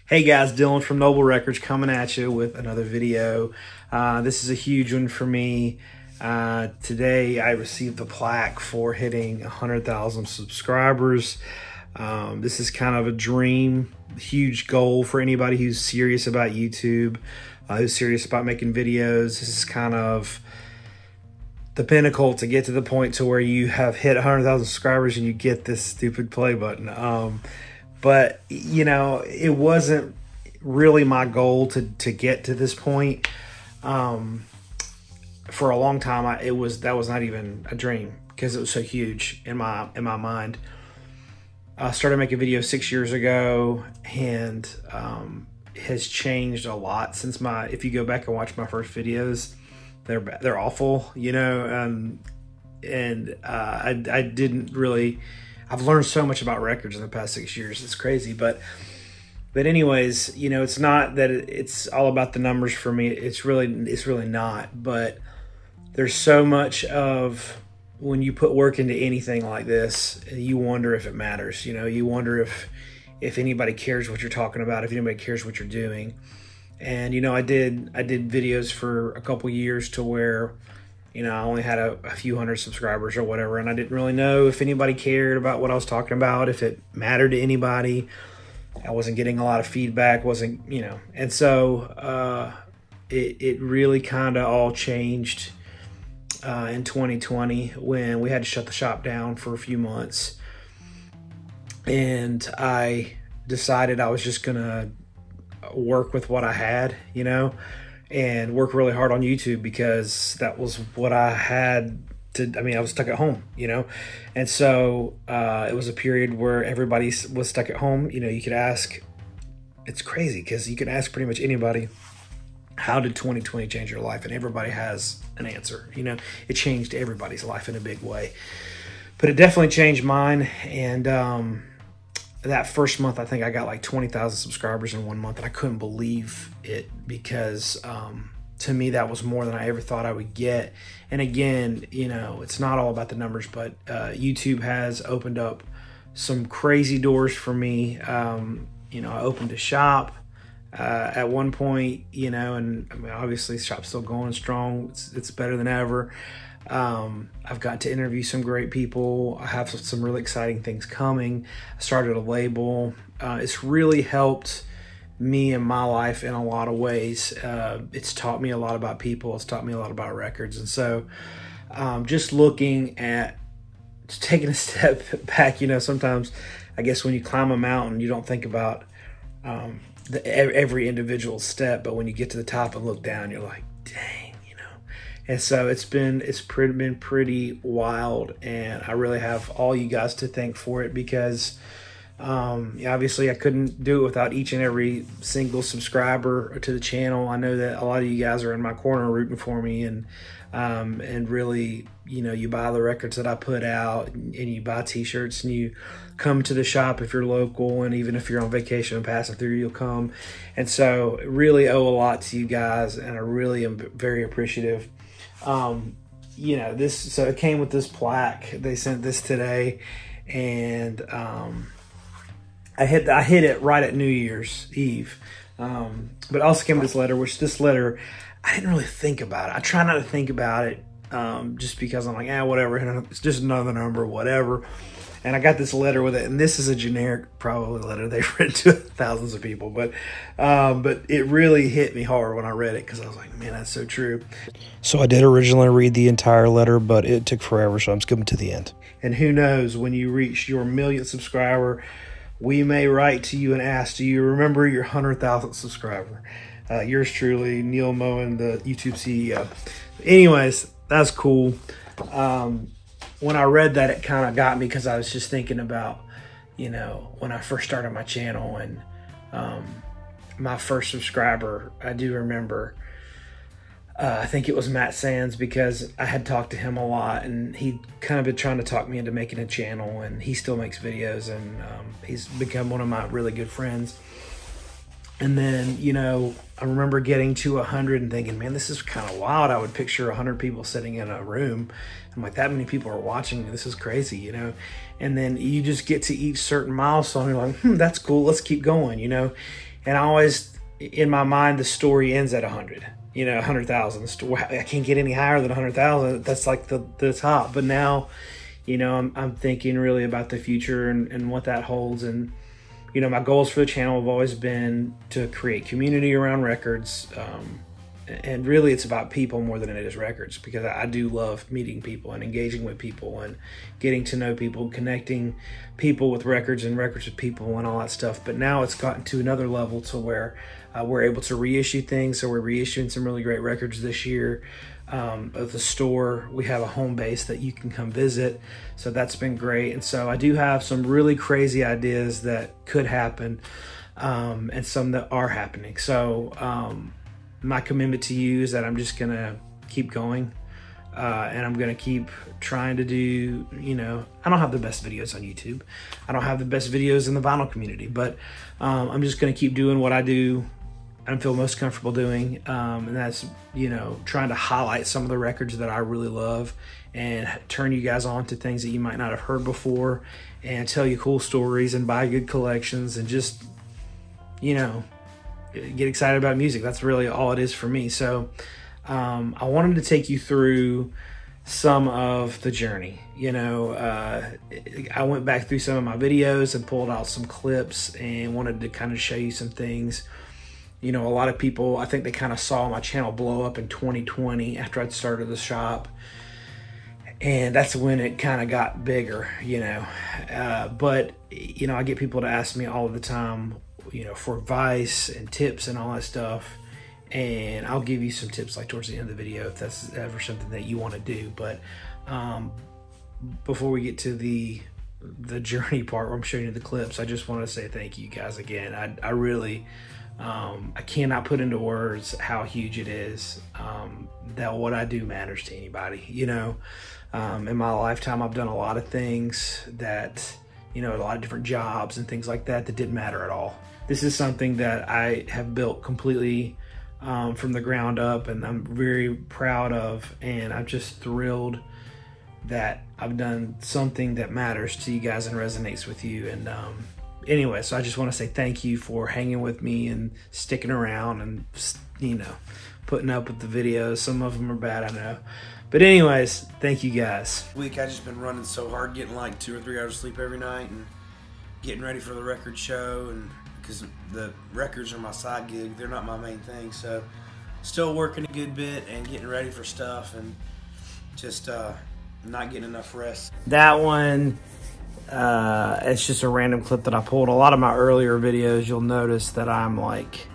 Hey guys, Dylan from Noble Records coming at you with another video. This is a huge one for me. Today I received the plaque for hitting 100,000 subscribers. This is kind of a dream, huge goal for anybody who's serious about YouTube, who's serious about making videos. This is kind of the pinnacle to get to the point to where you have hit 100,000 subscribers and you get this stupid play button. But, you know, it wasn't really my goal to get to this point. For a long time, that was not even a dream because it was so huge in my mind. I started making videos 6 years ago, and it has changed a lot since if you go back and watch my first videos, they're awful, you know, I didn't really. I've learned so much about records in the past 6 years. It's crazy. But anyways, you know, it's not that it's all about the numbers for me. It's really not. But there's so much of when you put work into anything like this, you wonder if it matters. You know, you wonder if anybody cares what you're talking about, if anybody cares what you're doing. And, you know, I did videos for a couple years to where, you know, I only had a few hundred subscribers or whatever, and I didn't really know if anybody cared about what I was talking about, if it mattered to anybody. I wasn't getting a lot of feedback, you know. And so it really kind of all changed in 2020 when we had to shut the shop down for a few months. And I decided I was just going to work with what I had, you know, and work really hard on YouTube because that was what I had to. I mean, I was stuck at home, you know, and so it was a period where everybody was stuck at home. You know, you could ask. It's crazy because you can ask pretty much anybody, how did 2020 change your life? And everybody has an answer. You know, it changed everybody's life in a big way, but it definitely changed mine. And that first month, I think I got like 20,000 subscribers in 1 month, and I couldn't believe it because to me, that was more than I ever thought I would get. And again, you know, it's not all about the numbers, but YouTube has opened up some crazy doors for me. You know, I opened a shop at one point, you know, and I mean, obviously the shop's still going strong. It's better than ever. I've got to interview some great people. I have some really exciting things coming. I started a label. It's really helped me in my life in a lot of ways. It's taught me a lot about people. It's taught me a lot about records. And so just looking at taking a step back, you know, sometimes I guess when you climb a mountain, you don't think about every individual step, but when you get to the top and look down, you're like, dang. And so it's been pretty wild, and I really have all you guys to thank for it because obviously I couldn't do it without each and every single subscriber to the channel. I know that a lot of you guys are in my corner rooting for me, and really, you know, you buy the records that I put out, and you buy t-shirts, and you come to the shop if you're local, and even if you're on vacation and passing through, you'll come. And so really owe a lot to you guys, and I really am very appreciative. You know, so it came with this plaque. They sent this today, and I hit it right at New Year's Eve. But also came with this letter, which this letter, I didn't really think about it. I try not to think about it just because I'm like, whatever, it's just another number, whatever. And I got this letter with it, and this is a generic probably letter they've written to thousands of people, but it really hit me hard when I read it because I was like, man, that's so true. So I did originally read the entire letter, but it took forever, so I'm skipping to the end. And who knows, when you reach your 1,000,000th subscriber, we may write to you and ask, do you remember your 100,000th subscriber? Yours truly, Neil Moen, the YouTube CEO. Anyways, that's cool. When I read that, it kind of got me because I was just thinking about, you know, when I first started my channel and my first subscriber, I do remember, I think it was Matt Sands, because I had talked to him a lot, and he'd kind of been trying to talk me into making a channel, and he still makes videos, and he's become one of my really good friends. And then, you know, I remember getting to 100 and thinking, man, this is kind of wild. I would picture 100 people sitting in a room. I'm like, that many people are watching. This is crazy, you know? And then you just get to each certain milestone. You're like, that's cool. Let's keep going, you know? And I always, in my mind, the story ends at 100. 100,000. I can't get any higher than 100,000. That's like the top. But now, I'm thinking really about the future and what that holds. And, my goals for the channel have always been to create community around records. And really it's about people more than it is records, because I do love meeting people and engaging with people and getting to know people, connecting people with records and records with people and all that stuff. But now it's gotten to another level to where we're able to reissue things. So we're reissuing some really great records this year. At the store, we have a home base that you can come visit. So that's been great. And so I do have some really crazy ideas that could happen, and some that are happening. So, my commitment to you is that I'm just gonna keep going, and I'm gonna keep trying to do, I don't have the best videos on YouTube. I don't have the best videos in the vinyl community, but I'm just gonna keep doing what I do and feel most comfortable doing, and that's, trying to highlight some of the records that I really love and turn you guys on to things that you might not have heard before, and tell you cool stories and buy good collections and just, get excited about music. That's really all it is for me. So I wanted to take you through some of the journey. I went back through some of my videos and pulled out some clips and wanted to kind of show you some things. A lot of people, I think they kind of saw my channel blow up in 2020 after I'd started the shop, and that's when it kind of got bigger, but I get people to ask me all the time, for advice and tips and all that stuff. And I'll give you some tips like towards the end of the video if that's ever something that you want to do. But before we get to the journey part where I'm showing you the clips, I just want to say thank you guys again. I really, I cannot put into words how huge it is, that what I do matters to anybody. In my lifetime, I've done a lot of things that, a lot of different jobs and things like that didn't matter at all. This is something that I have built completely from the ground up, and I'm very proud of, and I'm just thrilled that I've done something that matters to you guys and resonates with you. And anyway, so I just want to say thank you for hanging with me and sticking around and, putting up with the videos. Some of them are bad, I know. But anyways, thank you guys. Week I just been running so hard, getting like 2 or 3 hours of sleep every night and getting ready for the record show, and because the records are my side gig, they're not my main thing. So still working a good bit and getting ready for stuff, and just not getting enough rest. That one, it's just a random clip that I pulled. A lot of my earlier videos, you'll notice that I'm like,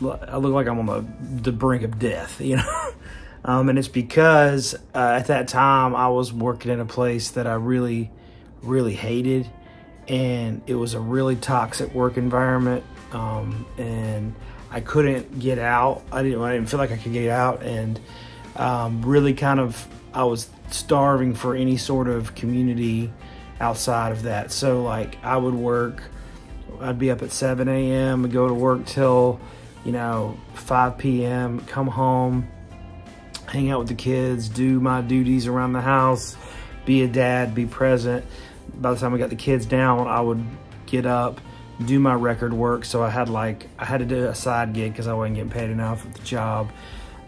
I look like I'm on the brink of death, and it's because at that time I was working in a place that I really, really hated, and it was a really toxic work environment, and I couldn't get out. I didn't feel like I could get out, and really kind of, I was starving for any sort of community outside of that. So like I would work, I'd be up at 7 a.m. and go to work till 5 p.m., come home, hang out with the kids, do my duties around the house, be a dad, be present. By the time I got the kids down, I would get up, do my record work. So I had to do a side gig because I wasn't getting paid enough at the job.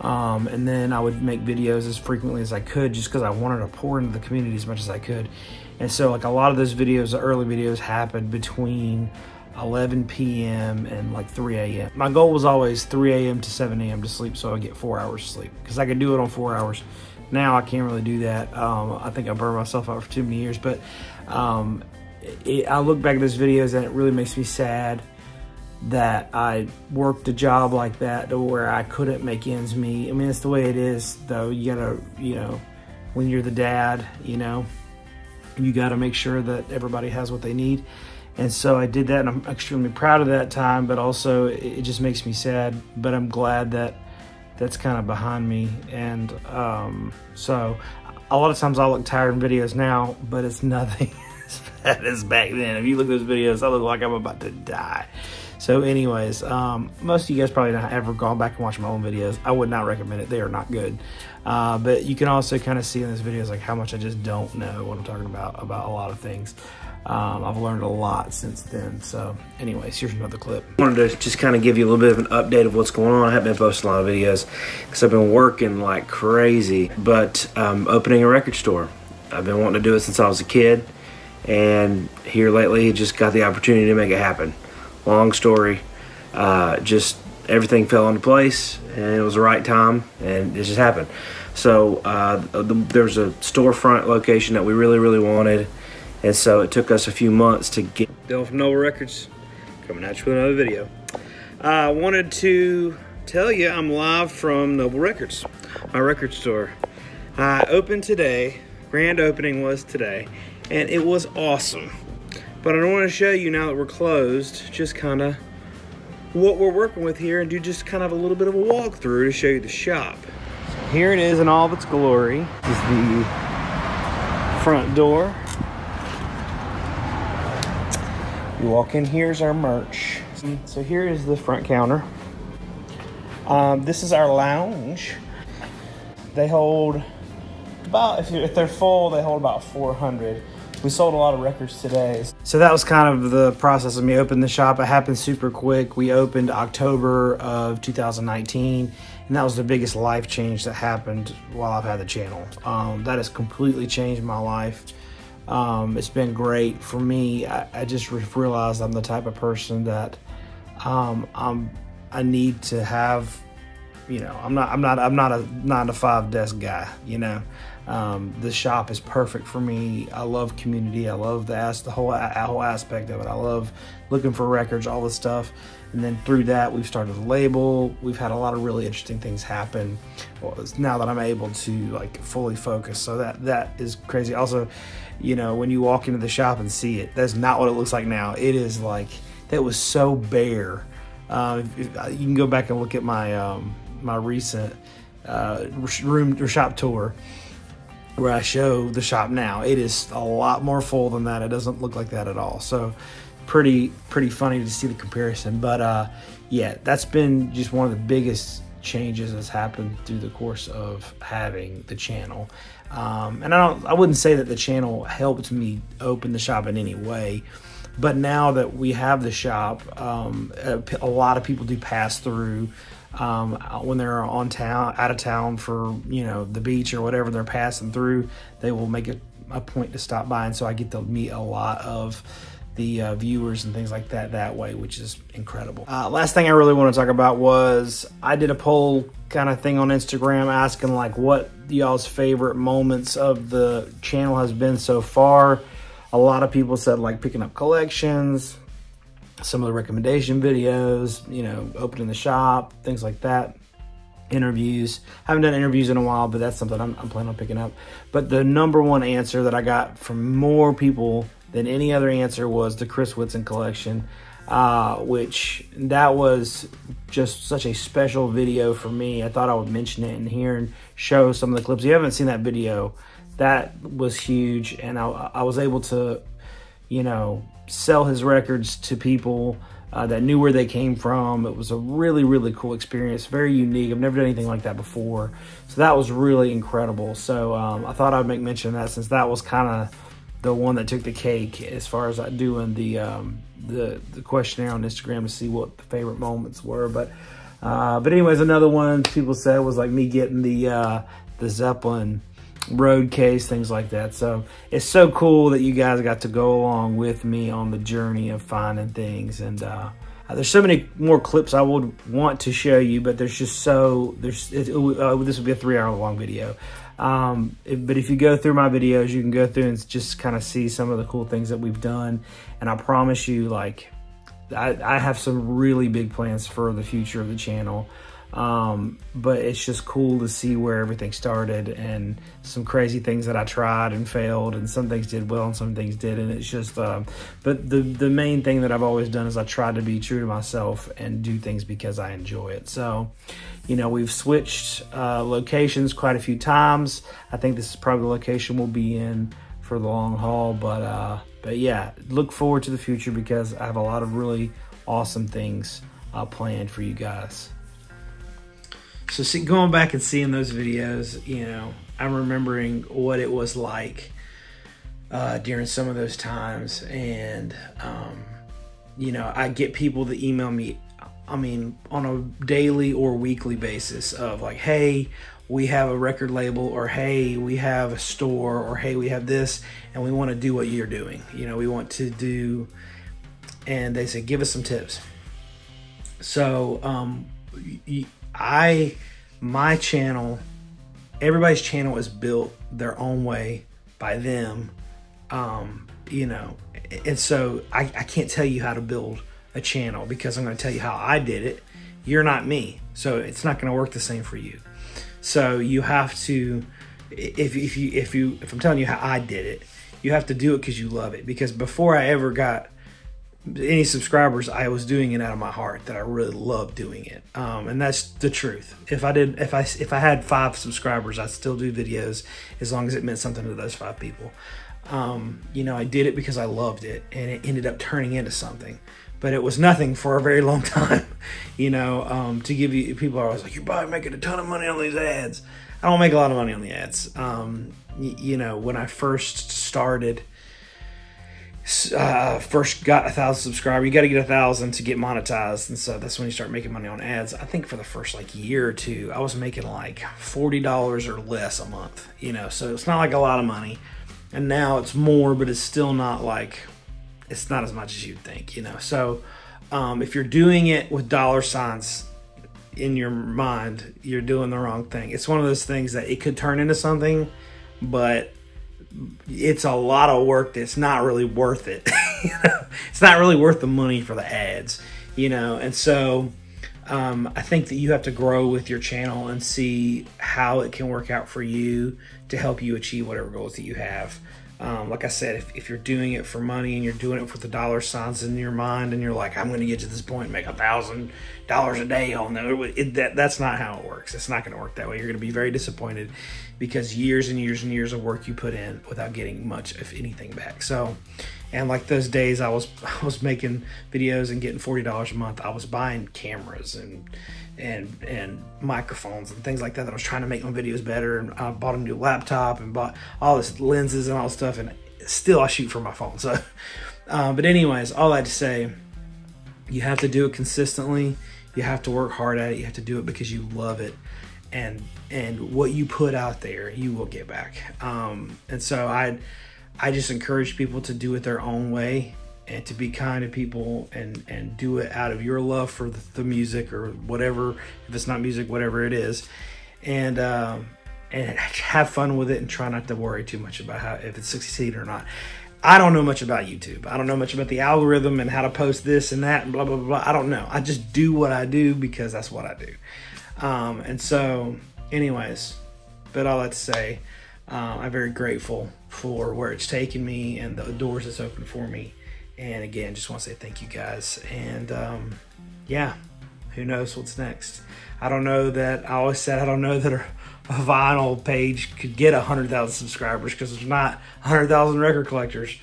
And then I would make videos as frequently as I could, just because I wanted to pour into the community as much as I could. And so like a lot of those videos, the early videos, happened between 11 p.m. and like 3 a.m. My goal was always 3 a.m. to 7 a.m. to sleep, so I get 4 hours sleep, because I could do it on 4 hours. Now I can't really do that. I think I burned myself out for too many years, but I look back at those videos and it really makes me sad that I worked a job like that to where I couldn't make ends meet. I mean, it's the way it is, though. You gotta, when you're the dad, you gotta make sure that everybody has what they need. And so I did that, and I'm extremely proud of that time, but also it just makes me sad. But I'm glad that that's kind of behind me. And so a lot of times I look tired in videos now, but it's nothing as bad as back then. If you look at those videos, I look like I'm about to die. So anyways, most of you guys probably not ever gone back and watched my own videos. I would not recommend it. They are not good. But you can also kind of see in these videos like how much I just don't know what I'm talking about a lot of things. I've learned a lot since then. So anyways, here's another clip. I wanted to just kind of give you a little bit of an update of what's going on. I haven't been posting a lot of videos because I've been working like crazy, but opening a record store. I've been wanting to do it since I was a kid, and here lately just got the opportunity to make it happen. Long story, just everything fell into place, and it was the right time, and it just happened. So there's a storefront location that we really wanted, and so it took us a few months to get. Dylan from Noble Records, coming at you with another video. I wanted to tell you I'm live from Noble Records, my record store. I opened today, grand opening was today, and it was awesome. But I don't want to show you now that we're closed, just kind of what we're working with here, and do just kind of a little bit of a walkthrough to show you the shop. So here it is in all of its glory. This is the front door. You walk in, here's our merch. So here is the front counter. This is our lounge. They hold about, if they're full, they hold about 400. We sold a lot of records today. So that was kind of the process of me opening the shop. It happened super quick. We opened October of 2019, and that was the biggest life change that happened while I've had the channel. That has completely changed my life. It's been great for me. I just realized I'm the type of person that I need to have, you know, I'm not a 9-to-5 desk guy, you know. The shop is perfect for me. I love community. I love the whole aspect of it. I love looking for records, all this stuff. And then through that, we've started a label. We've had a lot of really interesting things happen. Well, now that I'm able to like fully focus, so that is crazy. Also, you know, when you walk into the shop and see it, that's not what it looks like now. It is like, that was so bare. You can go back and look at my my recent shop tour, where I show the shop now. It is a lot more full than that. It doesn't look like that at all. So pretty funny to see the comparison. But yeah, that's been just one of the biggest changes that's happened through the course of having the channel. And I wouldn't say that the channel helped me open the shop in any way, but now that we have the shop, a lot of people do pass through when they're out of town for, you know, the beach or whatever, they're passing through, they will make a point to stop by, and so I get to meet a lot of the viewers and things like that way, which is incredible. Last thing I really want to talk about was I did a poll kind of thing on Instagram asking like what y'all's favorite moments of the channel has been so far. A lot of people said like picking up collections, some of the recommendation videos, you know, opening the shop, things like that. Interviews. Haven't done interviews in a while, but that's something I'm planning on picking up. But the #1 answer that I got from more people than any other answer was the Chris Whitson collection, which that was just such a special video for me. I thought I would mention it in here and show some of the clips. If you haven't seen that video, that was huge, and I was able to, you know, sell his records to people that knew where they came from. It was a really cool experience, very unique. I've never done anything like that before, so that was really incredible. So I thought I'd make mention of that, since that was kind of the one that took the cake as far as doing the questionnaire on Instagram to see what the favorite moments were. But anyways, another one people said was like me getting the Zeppelin road case, things like that. So it's so cool that you guys got to go along with me on the journey of finding things. And there's so many more clips I would want to show you, but there's just this would be a 3-hour long video. But if you go through my videos, you can go through and just kind of see some of the cool things that we've done. And I promise you, like, I have some really big plans for the future of the channel. But it's just cool to see where everything started, and some crazy things that I tried and failed, and some things did well and some things didn't. It's just, but the main thing that I've always done is I tried to be true to myself and do things because I enjoy it. So, you know, we've switched locations quite a few times. I think this is probably the location we'll be in for the long haul, but yeah, look forward to the future because I have a lot of really awesome things planned for you guys. So see, going back and seeing those videos, you know, I'm remembering what it was like during some of those times. And, you know, I get people that email me, I mean, on a daily or weekly basis of like, hey, we have a record label, or hey, we have a store, or hey, we have this, and we want to do what you're doing. You know, we want to do, and they say, give us some tips. So, my channel, everybody's channel is built their own way by them, you know, and so I can't tell you how to build a channel, because I'm going to tell you how I did it. You're not me, so it's not going to work the same for you. So you have to, if I'm telling you how I did it, you have to do it because you love it. Because before I ever got any subscribers, I was doing it out of my heart, that I really loved doing it, and that's the truth. If I had 5 subscribers, I'd still do videos as long as it meant something to those 5 people. You know, I did it because I loved it, and it ended up turning into something. But it was nothing for a very long time. You know, to give you, people are always like, you're probably making a ton of money on these ads. I don't make a lot of money on the ads. You know, when I first started, first got 1,000 subscribers, you got to get 1,000 to get monetized. And so that's when you start making money on ads. I think for the first like year or two, I was making like $40 or less a month, you know, so it's not like a lot of money. And now it's more, but it's still not like, it's not as much as you'd think, you know. So if you're doing it with dollar signs in your mind, you're doing the wrong thing. It's one of those things that it could turn into something, but it's a lot of work that's not really worth it. You know? It's not really worth the money for the ads, you know. And so I think that you have to grow with your channel and see how it can work out for you to help you achieve whatever goals that you have. Like I said, if you're doing it for money and you're doing it with the dollar signs in your mind, and you're like, I'm going to get to this point and make $1,000 a day, oh no, that's not how it works. It's not going to work that way. You're going to be very disappointed, because years and years and years of work you put in without getting much, if anything, back. So, and like those days I was making videos and getting $40 a month, I was buying cameras and microphones and things like that I was trying to make my videos better, and I bought a new laptop and bought all this lenses and all this stuff, and still I shoot from my phone. So but anyways, all that to say, you have to do it consistently, you have to work hard at it, you have to do it because you love it, and what you put out there you will get back. And so I just encourage people to do it their own way, and to be kind to people, and do it out of your love for the music, or whatever, if it's not music, whatever it is, and have fun with it, and try not to worry too much about if it's succeeding or not. I don't know much about YouTube. I don't know much about the algorithm and how to post this and that and blah, blah, blah, blah. I don't know. I just do what I do because that's what I do. And so anyways, but all that to say, I'm very grateful for where it's taken me and the doors it's opened for me. And again, just want to say thank you guys. And yeah, who knows what's next? I don't know that, I always said I don't know that a vinyl page could get 100,000 subscribers, because there's not 100,000 record collectors.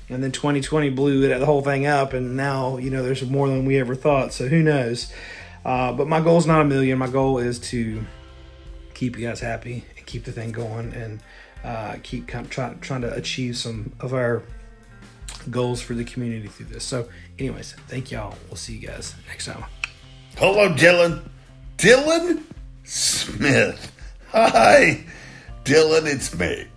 And then 2020 blew the whole thing up, and now, you know, there's more than we ever thought. So who knows? But my goal is not 1 million. My goal is to keep you guys happy and keep the thing going, and keep trying to achieve some of our goals for the community through this. So anyways, thank y'all. We'll see you guys next time. Hello, Dylan. Dylan Smith. Hi, Dylan, it's me.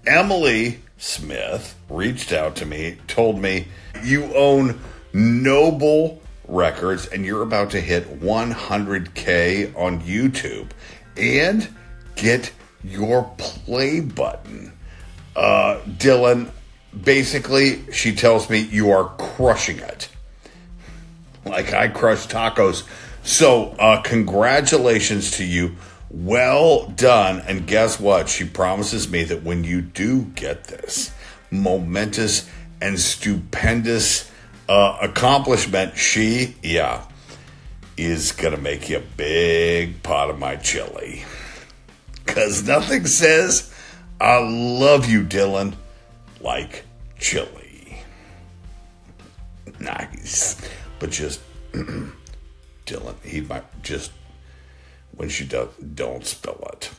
Emily Smith reached out to me, told me you own Noble Records and you're about to hit 100K on YouTube and get your play button. Dylan, basically, she tells me you are crushing it. Like I crush tacos. So, congratulations to you. Well done. And guess what? She promises me that when you do get this momentous and stupendous accomplishment, she, is going to make you a big pot of my chili. Because nothing says I love you, Dylan, like chili. Nice. But just, Dylan, he might just, when she does, don't spill it.